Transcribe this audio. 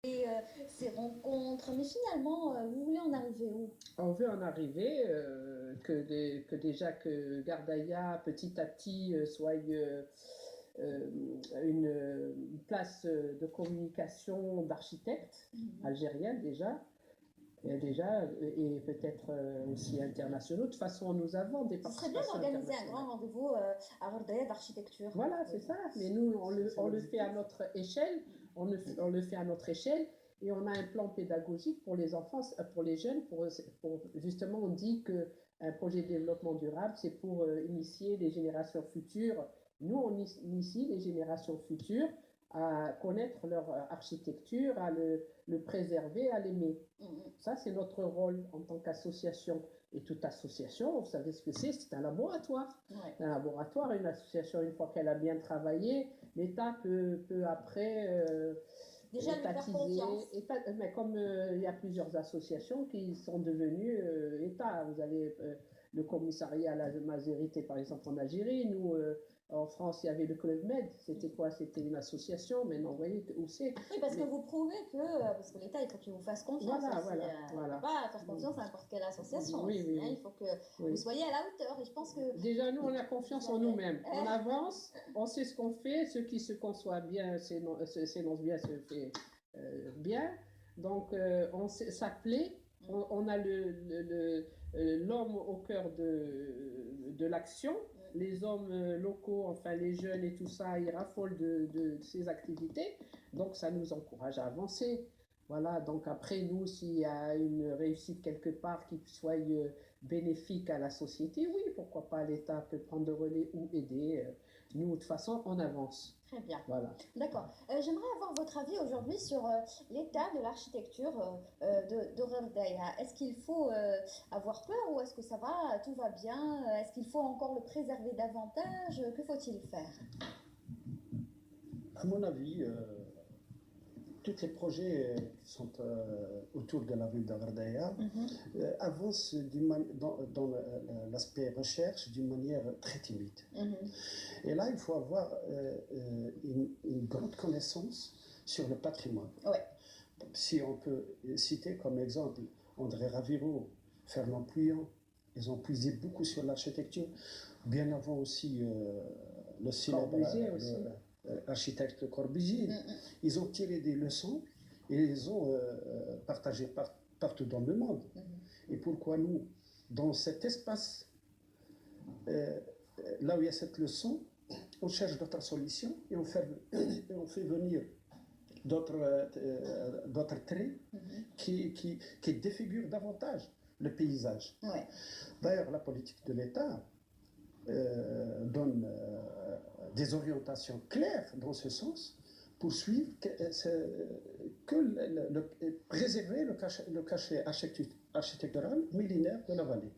ces rencontres. Mais finalement, vous voulez en arriver où? On veut en arriver que déjà que Gardaïa, petit à petit, soit une place de communication d'architectes algériens et peut-être aussi internationaux. De toute façon, nous avons des Ce serait bien participations d'organiser un internationales. grand rendez-vous à Rodaya d'architecture. Voilà, c'est ça. Mais nous, on le fait à notre échelle. On le fait à notre échelle. Et on a un plan pédagogique pour les enfants, pour les jeunes. Justement, on dit qu'un projet de développement durable, c'est pour initier les générations futures. Nous, on initie les générations futures à connaître leur architecture, à le préserver, à l'aimer. Ça, c'est notre rôle en tant qu'association. Et toute association, vous savez ce que c'est? C'est un laboratoire. Ouais. Un laboratoire, une association, une fois qu'elle a bien travaillé, l'État peut après déjà lui faire confiance. Mais comme il y a plusieurs associations qui sont devenues État, vous avez le commissariat à la majorité, par exemple, en Algérie. Nous, en France, il y avait le Club Med. C'était quoi? C'était une association. Maintenant, vous voyez où c'est. Oui, parce que vous prouvez parce que l'État, il faut qu'il vous fasse confiance. Voilà. Il ne faut pas faire confiance à n'importe quelle association. Oui. Il faut que vous soyez à la hauteur. Et je pense que... Déjà, nous, on a confiance en nous-mêmes. On avance, on sait ce qu'on fait. Ce qui se conçoit bien, s'énonce bien, se fait bien. Donc, ça plaît. On a l'homme au cœur de l'action. Les hommes locaux, enfin les jeunes et tout ça, ils raffolent de ces activités. Donc, ça nous encourage à avancer. Voilà, donc après, nous, s'il y a une réussite quelque part qui soit bénéfique à la société, oui, pourquoi pas, l'État peut prendre le relais ou aider. Nous, de toute façon, on avance. Très bien. Voilà. D'accord. J'aimerais avoir votre avis aujourd'hui sur l'état de l'architecture de Rodaya. Est-ce qu'il faut avoir peur ou est-ce que ça va, tout va bien? Est-ce qu'il faut encore le préserver davantage? Que faut-il faire? À mon avis, tous les projets qui sont autour de la ville d'Agardaya avancent dans l'aspect recherche d'une manière très timide. Et là, il faut avoir une grande connaissance sur le patrimoine. Ouais. Si on peut citer comme exemple André Raviro, Fernand Puyon, ils ont puisé beaucoup sur l'architecture, bien avant aussi le célèbre architecte Corbusier. Ils ont tiré des leçons et les ont partagées partout dans le monde. Et pourquoi nous, dans cet espace, là où il y a cette leçon, on cherche d'autres solutions et on fait venir d'autres traits qui défigurent davantage le paysage. Ouais. D'ailleurs, la politique de l'État donne des orientations claires dans ce sens pour suivre préserver le cachet architectural millénaire de la vallée.